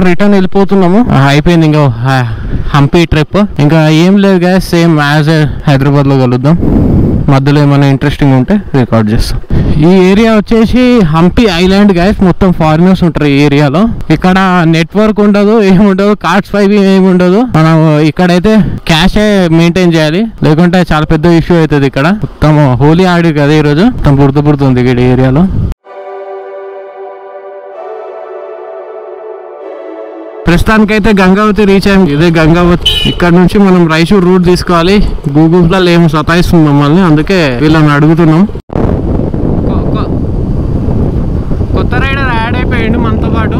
Return వెళ్ళిపోతున్నాము. అయిపోయింది ఇంకా Hampi trip. ఇంకా ఏం లేదు గైస్, సేమ్ యాజ్ హైదరాబాద్ లో కలుద్దాం. మధ్యలో ఏమైనా ఇంట్రెస్టింగ్ ఉంటే రికార్డ్ చేస్తాం. ఈ ఏరియా వచ్చేసి హంపి ఐలాండ్ గైస్. మొత్తం ఫారినర్స్ ఉంటారు ఈ ఏరియాలో. ఇక్కడ నెట్వర్క్ ఉండదు, ఏముండదు, కార్డ్స్ ఫైవ్ ఏమి ఉండదు. మనం ఇక్కడైతే క్యాష్ మెయింటైన్ చేయాలి, లేకుంటే చాలా పెద్ద ఇష్యూ అవుతుంది. ఇక్కడ మొత్తం హోలీ ఆడి కదా ఈరోజు, మొత్తం పుడుతుంది ఇక్కడ ఏరియాలో. ప్రస్తుతానికైతే గంగావతి రీచ్ అయ్యాం. ఇదే గంగావతి. ఇక్కడ నుంచి మనం రాయచూర్ రూట్ తీసుకోవాలి. గూగుల్ లో ఏమో సతాయిస్తుంది మమ్మల్ని, అందుకే వీళ్ళని అడుగుతున్నాం. కొత్త రైడర్ యాడ్ అయిపోయాడు మనతో పాటు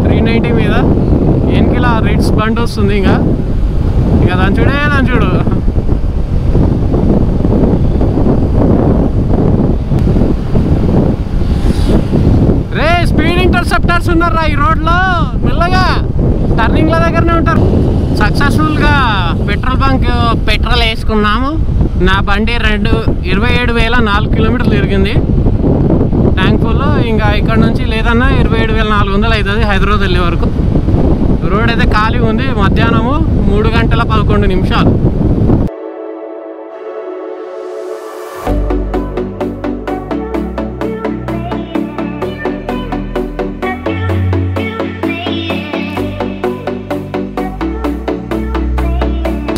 390 మీద. ఎన్కిలా రిట్స్ బండి వస్తుంది. ఇంకా దాని చూడు రే, స్పీడ్ ఇంటర్సెప్టర్స్ ఉన్నారా ఈ రోడ్లో. మెల్లగా టర్నింగ్ల దగ్గరనే ఉంటారు. సక్సెస్ఫుల్గా పెట్రోల్ వేసుకున్నాము. నా బండి 27,004 కిలోమీటర్లు తిరిగింది ట్యాంక్ ఫుల్. ఇంకా ఇక్కడ నుంచి లేదన్నా 27,400 అవుతుంది హైదరాబాద్ వెళ్ళే వరకు. రోడ్ అయితే ఖాళీ ఉంది. మధ్యాహ్నము 3:11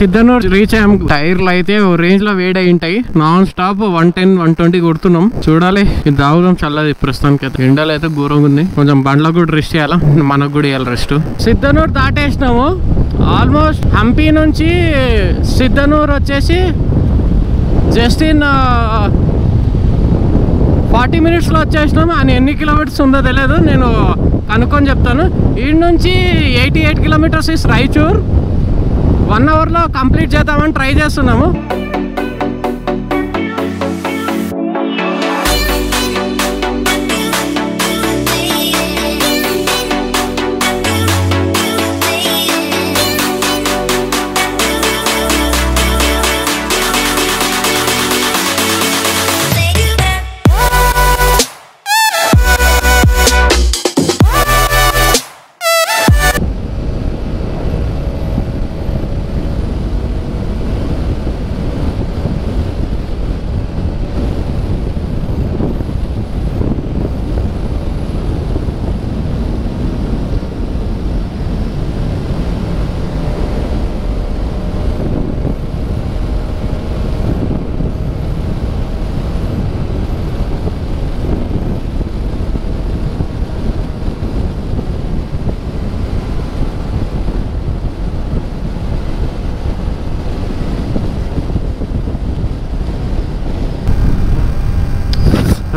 సిద్ధనూర్ రీచ్ అయ్యాం. టైర్లు అయితే ఓ రేంజ్ లో వేడి అయి ఉంటాయి. నాన్ స్టాప్ 110, 120 కొడుతున్నాం. చూడాలి, ఇది తాగుదాం చల్లది. ప్రస్తుతానికి అయితే ఎండలు అయితే ఘోరంగా ఉంది. కొంచెం బండ్లకు కూడా రెస్ట్ చేయాలా, మనకు కూడా ఇవ్వాలి రెస్ట్. సిద్ధనూర్ దాటేసినాము. ఆల్మోస్ట్ హంపి నుంచి సిద్ధనూర్ వచ్చేసి జస్ట్ ఇన్ 40 minutesలో వచ్చేసినాము. అని ఎన్ని కిలోమీటర్స్ ఉందో తెలియదు, నేను కనుక్కొని చెప్తాను. ఈ నుంచి 88 kilometers ఇస్ రాయచూర్. 1 hourలో కంప్లీట్ చేద్దామని ట్రై చేస్తున్నాము.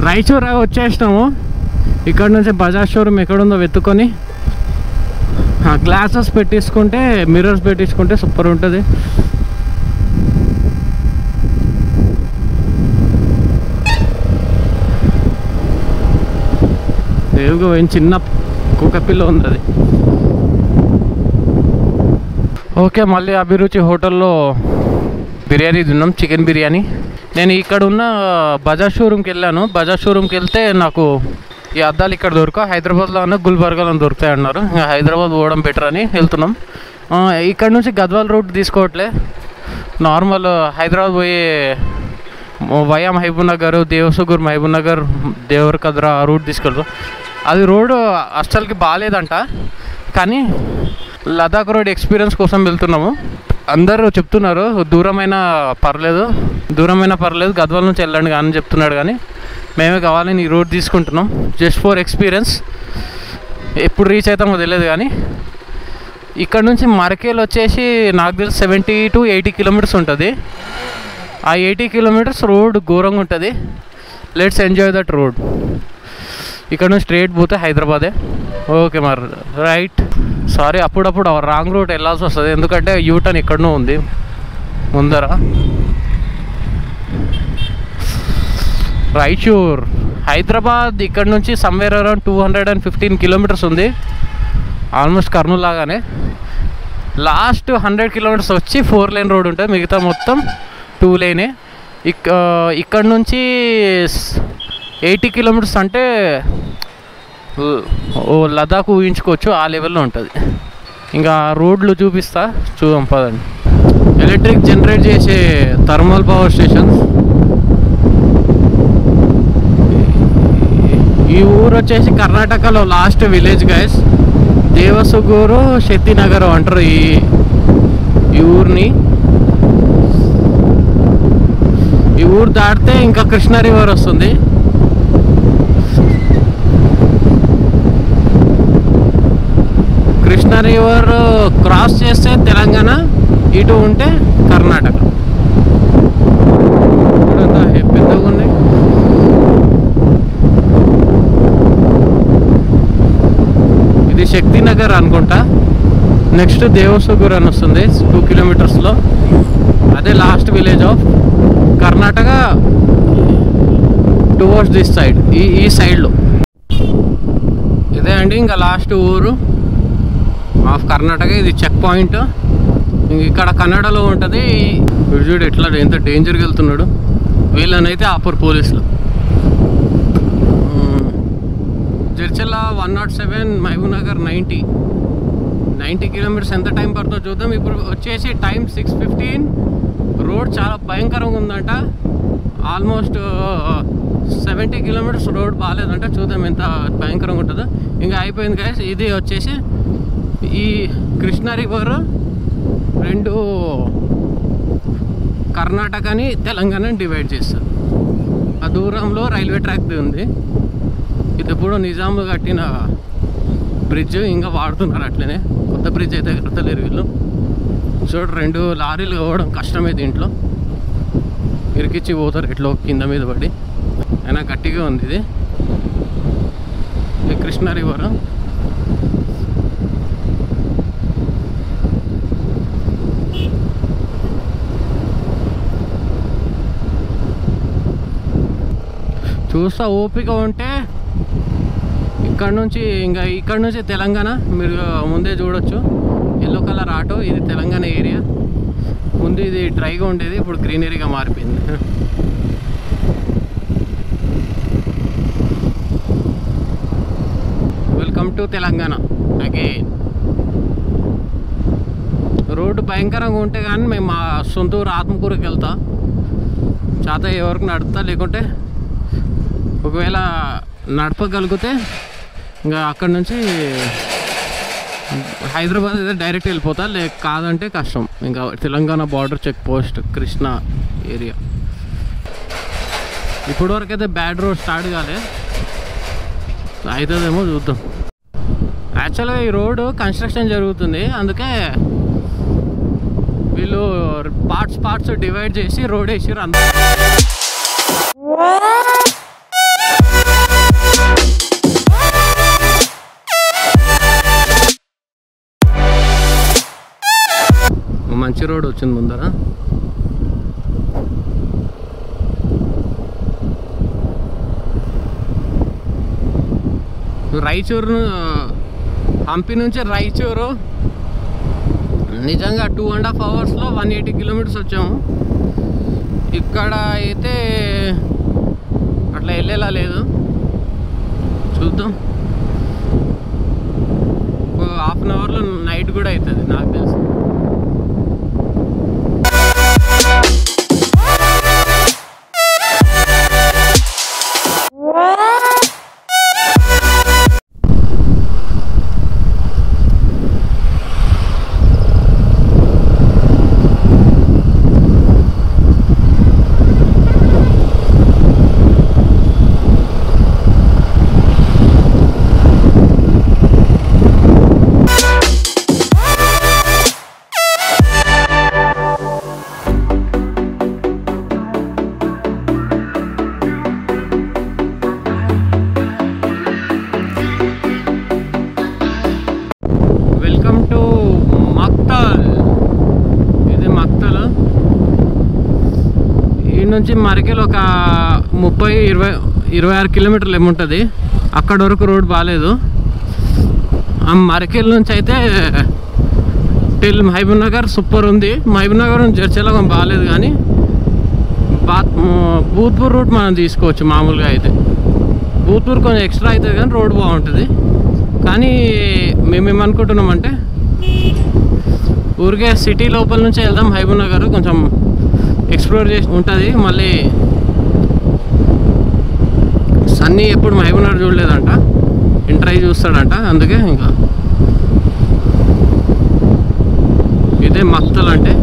రాయచూర్ వచ్చేసినాము. ఇక్కడ నుంచి బజాజ్ షోరూమ్ ఎక్కడుందో వెతుక్కొని గ్లాసెస్ పెట్టించుకుంటే, మిర్రర్స్ పెట్టించుకుంటే సూపర్ ఉంటుంది. దేవుగా పోయిన చిన్న కుక్క పిల్ల ఉంది అది. ఓకే, మళ్ళీ అభిరుచి హోటల్లో బిర్యానీ తిన్నాం, చికెన్ బిర్యానీ. నేను ఇక్కడ ఉన్న బజాజ్ షోరూమ్కి వెళ్ళాను. బజాజ్ షోరూమ్కి వెళ్తే నాకు ఈ అద్దాలు ఇక్కడ దొరక, హైదరాబాద్లో అన్న గుల్బర్గాలో దొరుకుతాయి అన్నారు. హైదరాబాద్ పోవడం బెటర్ అని వెళ్తున్నాం. ఇక్కడ నుంచి గద్వాల్ రూట్ తీసుకోవట్లే, నార్మల్ హైదరాబాద్ పోయే వయా మహబూబ్ నగర్, దేవసుగూర్, మహబూబ్ నగర్, దేవరకద్రా రూట్ తీసుకెళ్తాం. అది రోడ్ అస్సలకి బాగాలేదంట, కానీ లదాఖ్ రోడ్ ఎక్స్పీరియన్స్ కోసం వెళ్తున్నాము. అందరూ చెప్తున్నారు దూరమైనా పర్లేదు గద్వాల్ నుంచి వెళ్ళండి కానీ చెప్తున్నాడు. కానీ మేమే కావాలని ఈ రోడ్ తీసుకుంటున్నాం జస్ట్ ఫర్ ఎక్స్పీరియన్స్. ఎప్పుడు రీచ్ అవుతామో తెలియదు. కానీ ఇక్కడ నుంచి మరకేల్ వచ్చేసి నాకు తెలిసి 70 to 80 kilometers ఉంటుంది. ఆ 80 kilometers రోడ్ ఘోరంగా ఉంటుంది. Let's enjoy that road. ఇక్కడ నుంచి స్ట్రైట్ పోతే హైదరాబాదే. ఓకే మరి రైట్. సారీ, అప్పుడప్పుడు రాంగ్ రూట్ వెళ్ళాల్సి వస్తుంది, ఎందుకంటే యూటర్న్ ఎక్కడనో ఉంది ముందర. రాయచూర్ హైదరాబాద్ ఇక్కడ నుంచి సమ్వేర్ అరౌండ్ 215 kilometers ఉంది. ఆల్మోస్ట్ కర్నూలు లాగానే. లాస్ట్ 100 kilometers వచ్చి 4 lane రోడ్ ఉంటుంది, మిగతా మొత్తం 2 lane. ఇక్కడ నుంచి 80 kilometers అంటే ఓ లదాఖ్ ఊహించుకోవచ్చు, ఆ లెవెల్లో ఉంటుంది. ఇంకా రోడ్లు చూపిస్తా, చూద్దాం పదండి. ఎలక్ట్రిక్ జనరేట్ చేసే థర్మల్ పవర్ స్టేషన్స్. ఈ ఊరు వచ్చేసి కర్ణాటకలో లాస్ట్ విలేజ్ గైస్. దేవసుగూరు శక్తినగర్ అంటారు ఈ ఊరిని. ఈ ఊరు దాటితే ఇంకా కృష్ణా రివర్ వస్తుంది. కృష్ణా రివర్ క్రాస్ చేస్తే తెలంగాణ, ఇటు ఉంటే కర్ణాటక. పెద్దగా ఉన్నాయి. ఇది శక్తినగర్ అనుకుంటా. నెక్స్ట్ దేవసుగూర్ అని వస్తుంది 2 కిలోమీటర్స్లో. అదే last village of Karnataka towards this side, ఈ సైడ్లో. ఇదే అండి ఇంకా లాస్ట్ ఊరు ఆఫ్ కర్ణాటక. ఇది చెక్ పాయింట్. ఇక్కడ కన్నడలో ఉంటుంది. చూడు ఎట్లా ఎంత డేంజర్గా వెళ్తున్నాడు. వీళ్ళనైతే ఆపర్ పోలీసులు. జడ్చర్ల 107, మహబూబ్ నగర్ 90 కిలోమీటర్స్. ఎంత టైం పడుతుందో చూద్దాం. ఇప్పుడు వచ్చేసి టైం 6:15. రోడ్ చాలా భయంకరంగా ఉందంట. ఆల్మోస్ట్ 70 కిలోమీటర్స్ రోడ్ బాగాలేదంట. చూద్దాం ఎంత భయంకరంగా ఉంటుందో. ఇంకా అయిపోయింది గైస్. ఇది వచ్చేసి ఈ కృష్ణా రివర్ రెండు కర్ణాటకని తెలంగాణని డివైడ్ చేస్తారు. ఆ దూరంలో రైల్వే ట్రాక్ ఉంది. ఇది ఎప్పుడో నిజాంలో కట్టిన బ్రిడ్జ్, ఇంకా వాడుతున్నారు అట్లనే. కొత్త బ్రిడ్జ్ అయితే కట్టలేరు వీళ్ళు. చూడు 2 లారీలు పోవడం కష్టమే. దీంట్లో ఇరికిచ్చి పోతారు ఎట్లో కింద మీద పడి. అయినా గట్టిగా ఉంది ఇది. ఇది కృష్ణా రివర్. చూస్తా ఓపిక ఉంటే ఇక్కడ నుంచి తెలంగాణ మీరు ముందే చూడొచ్చు. ఎల్లో కలర్ ఆటో, ఇది తెలంగాణ ఏరియా. ముందు ఇది డ్రైగా ఉండేది, ఇప్పుడు గ్రీనరీగా మారిపోయింది. Welcome to Telangana again. Road భయంకరంగా ఉంటే కానీ మేము మా సొంత ఊరు ఆత్మకూరుకి వెళ్తా. చేత ఎవరికి నడుపుతా, లేకుంటే ఒకవేళ నడపగలిగితే ఇంకా అక్కడ నుంచి హైదరాబాద్ అయితే డైరెక్ట్ వెళ్ళిపోతా. కాదంటే కష్టం. ఇంకా Telangana border check post Krishna area. ఇప్పటివరకు అయితే బ్యాడ్ రోడ్ స్టార్ట్ కాలే, అవుతుందేమో చూద్దాం. యాక్చువల్గా ఈ రోడ్డు కన్స్ట్రక్షన్ జరుగుతుంది, అందుకే వీళ్ళు పార్ట్స్ డివైడ్ చేసి రోడ్ వేసిర్రు. మంచి రోడ్ వచ్చింది ముందర. రాయచూరు, హంపి నుంచి రాయచూరు నిజంగా 2.5 అవర్స్లో 180 కిలోమీటర్స్ వచ్చాము. ఇక్కడ అయితే అట్లా వెళ్ళేలా లేదు. చూద్దాం, ఒక హాఫ్ అన్ అవర్లో నైట్ కూడా అవుతుంది నాకు తెలిసి. నుంచి మరికెల్ ఒక 30-26 కిలోమీటర్లు ఏముంటుంది. అక్కడ వరకు రోడ్ బాగాలేదు. ఆ మరికెల్ నుంచి అయితే టిల్ మహబూబ్ నగర్ సూపర్ ఉంది. మహబూబ్ నగర్ నుంచి జడ్చర్ల బాగాలేదు, కానీ భూత్పూర్ రూట్ మనం తీసుకోవచ్చు మామూలుగా అయితే. భూత్పూర్ కొంచెం ఎక్స్ట్రా అవుతుంది కానీ రోడ్ బాగుంటుంది. కానీ మేమేమనుకుంటున్నామంటే ఊరికే సిటీ లోపల నుంచి వెళ్దాం మహబూబ్ నగర్, కొంచెం ఎక్స్ప్లోర్ చేసి ఉంటుంది. మళ్ళీ సన్నీ ఎప్పుడు మహబూబ్ నగర్ చూడలేదంట, ఇంటర్వ్యూ చూస్తాడంట. అందుకే ఇంకా ఇదే మక్తల్ అంటే.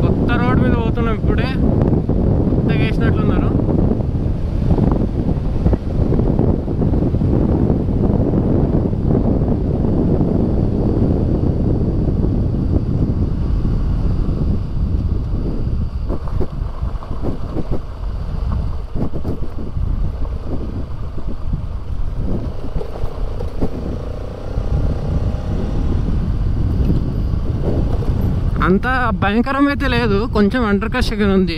కొత్త రోడ్ మీద పోతున్నాం ఇప్పుడే, కొత్తగా వేసినట్లున్నారు. అంత భయంకరం అయితే లేదు, కొంచెం అండర్ కన్స్ట్రక్షన్ ఉంది.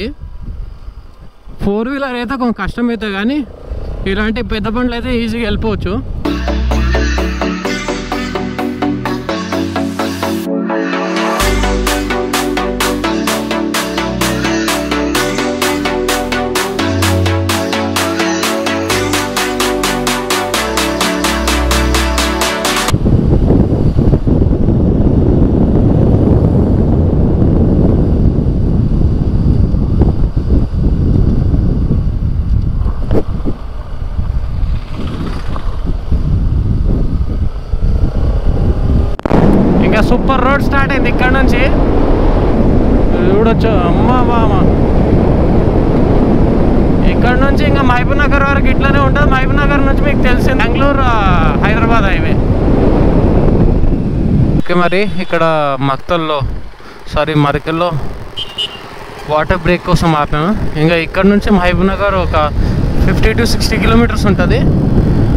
4 వీలర్ అయితే కొంచెం కష్టం అవుతుంది, కానీ ఇలాంటి పెద్ద బండ్లు అయితే ఈజీగా వెళ్ళిపోవచ్చు. ఇంకా సూపర్ రోడ్ స్టార్ట్ అయింది ఇక్కడ నుంచి చూడొచ్చు. అమ్మ ఇక్కడ నుంచి ఇంకా మహబూబ్ నగర్ వరకు ఇట్లానే ఉంటుంది. మహబూబ్ నగర్ నుంచి మీకు తెలిసింది బెంగళూరు హైదరాబాద్ హైవే. ఓకే, మరి ఇక్కడ మరికల్లో వాటర్ బ్రేక్ కోసం ఆపాము. ఇంకా ఇక్కడ నుంచి మహబూబ్ నగర్ ఒక 50 to 60 కిలోమీటర్స్ ఉంటుంది.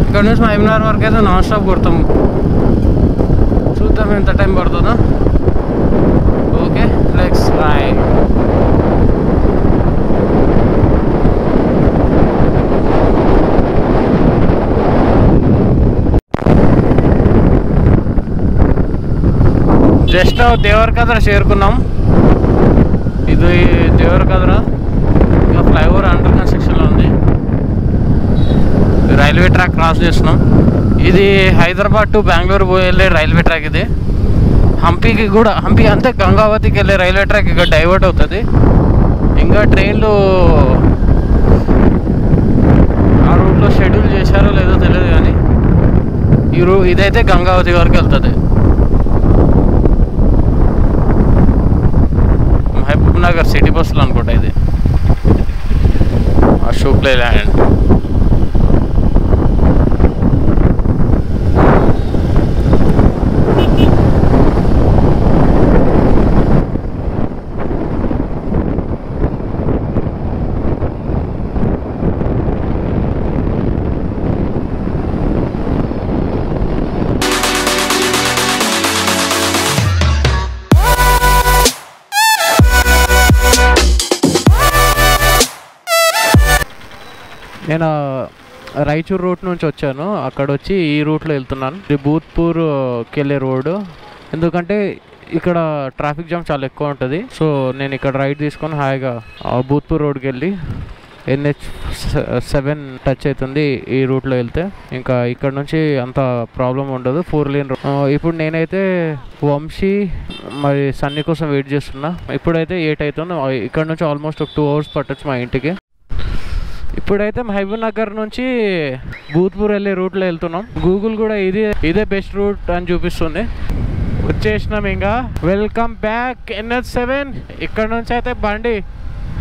ఇక్కడ నుంచి మహబూబ్ నగర్ వరకు అయితే నాన్ స్టాప్ కొడతాం. చూద్దాం ఎంత టైం పడుతుందో. Okay, let's ride. Just Devarakadra చేరుకున్నాం. ఇది దేవరకద్ర, ఇంకా ఫ్లైఓవర్ అండర్ కన్స్ట్రక్షన్లో ఉంది. రైల్వే ట్రాక్ క్రాస్ చేస్తున్నాం. ఇది హైదరాబాద్ టు బెంగళూరు వెళ్ళే రైల్వే ట్రాక్. ఇది హంపి అంతే గంగావతికి వెళ్ళే రైల్వే ట్రాక్ ఇక్కడ డైవర్ట్ అవుతుంది. ఇంకా ట్రైన్లు ఆ రూట్లో షెడ్యూల్ చేశారో లేదో తెలియదు, కానీ ఇదైతే గంగావతి వరకు వెళ్తుంది. మహబూబ్ నగర్ సిటీ బస్సులు అనుకుంటా ఇది. అశోక్ లేలాండ్. నేను రాయచూర్ రూట్ నుంచి వచ్చాను, అక్కడ వచ్చి ఈ రూట్లో వెళ్తున్నాను. ఇది భూత్పూర్కి వెళ్ళే రోడ్డు. ఎందుకంటే ఇక్కడ ట్రాఫిక్ జామ్ చాలా ఎక్కువ ఉంటుంది. సో నేను ఇక్కడ రైట్ తీసుకొని హాయిగా భూత్పూర్ రోడ్కి వెళ్ళి NH7 టచ్ అవుతుంది. ఈ రూట్లో వెళ్తే ఇంకా ఇక్కడ నుంచి అంత ప్రాబ్లం ఉండదు, 4 లేన్ రోడ్. ఇప్పుడు నేనైతే వంశీ మరి సన్నీ కోసం వెయిట్ చేస్తున్నా. ఇప్పుడైతే 8 అవుతుంది. ఇక్కడ నుంచి ఆల్మోస్ట్ ఒక 2 hours పట్టచ్చు మా ఇంటికి. ఇప్పుడైతే మహబూబ్ నగర్ నుంచి భూత్పూర్ వెళ్ళే రూట్లో వెళ్తున్నాం. గూగుల్ కూడా ఇదే బెస్ట్ రూట్ అని చూపిస్తుంది. వచ్చేసినాం ఇంకా. Welcome back NH7. ఇక్కడ నుంచి అయితే బండి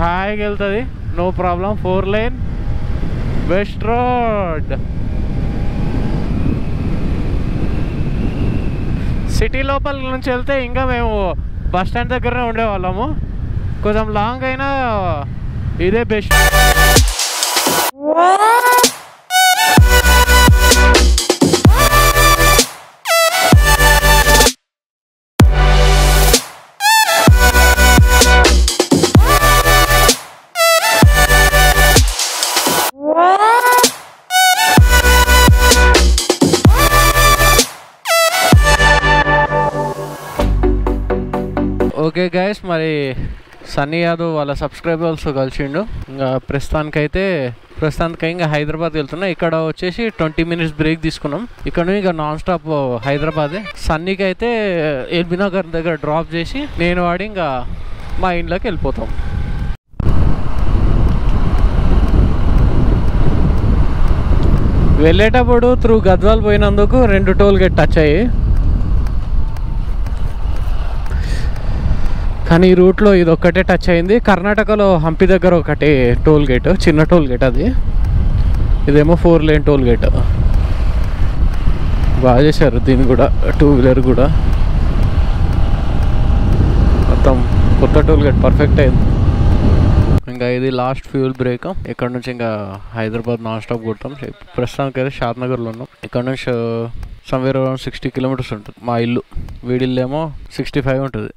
హాయిగా వెళ్తుంది, no problem. 4 lane best road. City లోపల నుంచి వెళ్తే ఇంకా మేము బస్ స్టాండ్ దగ్గరనే ఉండేవాళ్ళము. కొంచెం లాంగ్ అయినా ఇదే బెస్ట్. ఓకే గైస్, మరి సన్నీ యాదవ్ వాళ్ళ సబ్స్క్రైబర్స్ కలిసిండు. ఇంకా ప్రస్తుతానికి ఇంకా హైదరాబాద్ వెళ్తున్నా. ఇక్కడ వచ్చేసి 20 minutes బ్రేక్ తీసుకున్నాం. ఇక్కడ ఇంకా నాన్ స్టాప్ హైదరాబాదే. సన్నీకి అయితే ఎల్బీ నగర్ దగ్గర డ్రాప్ చేసి నేను వాడి ఇంకా మా ఇంట్లోకి వెళ్ళిపోతాం. వెళ్ళేటప్పుడు త్రూ గద్వాల్ పోయినందుకు 2 టోల్ గేట్ టచ్ అయ్యి, కానీ ఈ రూట్లో ఇది ఒక్కటే టచ్ అయింది. కర్ణాటకలో హంపి దగ్గర ఒకటి టోల్ గేట్, చిన్న టోల్ గేట్ అది. ఇదేమో 4 lane టోల్ గేట్. బాగా చేశారు దీన్ని కూడా, 2-wheeler కూడా. మొత్తం కొత్త టోల్ గేట్ పర్ఫెక్ట్ అయింది. ఇంకా ఇది లాస్ట్ ఫ్యూల్ బ్రేక్. ఇక్కడ నుంచి ఇంకా హైదరాబాద్ నాన్ స్టాప్ కొడతాం. ప్రస్తుతానికి అయితే షాద్నగర్లో ఉన్నాం. ఇక్కడ నుంచి సమ్వేర్ అరౌండ్ 60 kilometers ఉంటుంది మా ఇల్లు. వీడిల్లు ఏమో 65 ఉంటుంది.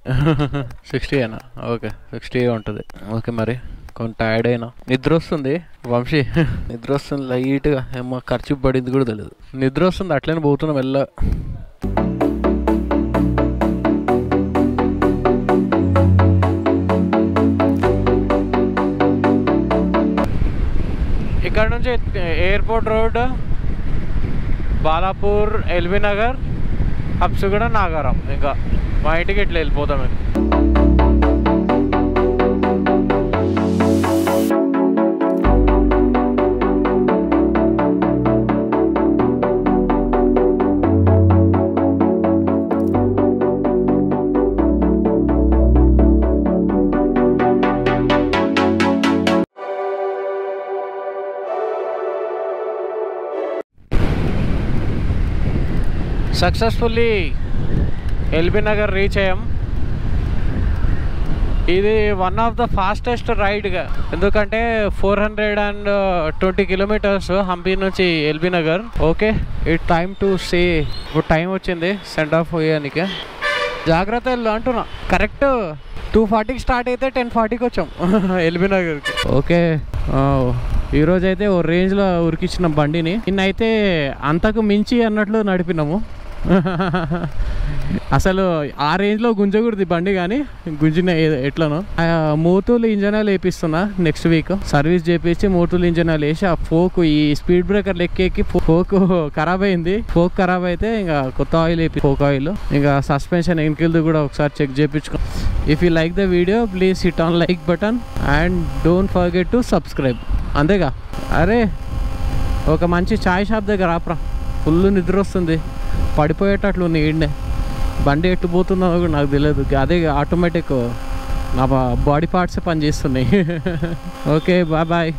60 అయినా ఓకే, 60 ఉంటుంది. ఓకే, మరి కొంచెం టైర్డ్ అయినా, నిద్ర వస్తుంది. వంశీ నిద్ర వస్తుంది లైట్గా, ఏమో ఖర్చు పడింది కూడా తెలియదు. నిద్ర వస్తుంది, అట్లనే పోతున్నాం వెళ్ళ. ఇక్కడ నుంచి airport road, Balapur, LB Nagar, Habsiguda, Nagaram. ఇంకా మా ఇంటికి ఇట్లా వెళ్ళిపోతాం. సక్సెస్ఫుల్లీ ఎల్బీ నగర్ రీచ్ అయ్యాం. ఇది వన్ ఆఫ్ ద ఫాస్టెస్ట్ రైడ్గా, ఎందుకంటే 420 kilometers హంపి నుంచి LB Nagar. Okay, it time to say. ఇప్పుడు టైం వచ్చింది సెండ్ ఆఫ్ అయ్యానికి. జాగ్రత్త వెళ్ళు అంటున్నా. కరెక్ట్ 2:40కి స్టార్ట్ అయితే 10:40కి వచ్చాం ఎల్బీ నగర్కి. ఓకే, ఈరోజైతే ఓ రేంజ్లో ఉరికిచ్చిన బండిని. నిన్నైతే అంతకు మించి అన్నట్లు నడిపినాము. అసలు ఆ రేంజ్లో గుంజకూడదు బండి, కానీ గుంజిన ఎట్లనో. మూతులు ఇంజన్ ఆయిల్ వేపిస్తున్నా. నెక్స్ట్ వీక్ సర్వీస్ చేపించి మూతులు ఇంజన్ ఆయిల్ వేసి, ఆ ఫోక్ ఈ స్పీడ్ బ్రేకర్ లెక్కేకి ఫోక్ ఖరాబ్ అయింది. ఫోక్ ఖరాబ్ అయితే ఇంకా కొత్త ఆయిల్ వేపి, ఫోక్ ఆయిల్. ఇంకా సస్పెన్షన్ వెనకలది కూడా ఒకసారి చెక్ చేయించుకో. If you like the video please hit on like button and don't forget to subscribe. అంతేగా. అరే ఒక మంచి చాయ్ షాప్ దగ్గర ఆపరా, ఫుల్ నిద్ర వస్తుంది. పడిపోయేటట్లు నీడే. బండి ఎట్టుపోతుందో కూడా నాకు తెలియదు. అదే ఆటోమేటిక్ నా బాడీ పార్ట్సే పనిచేస్తున్నాయి. Okay, bye bye.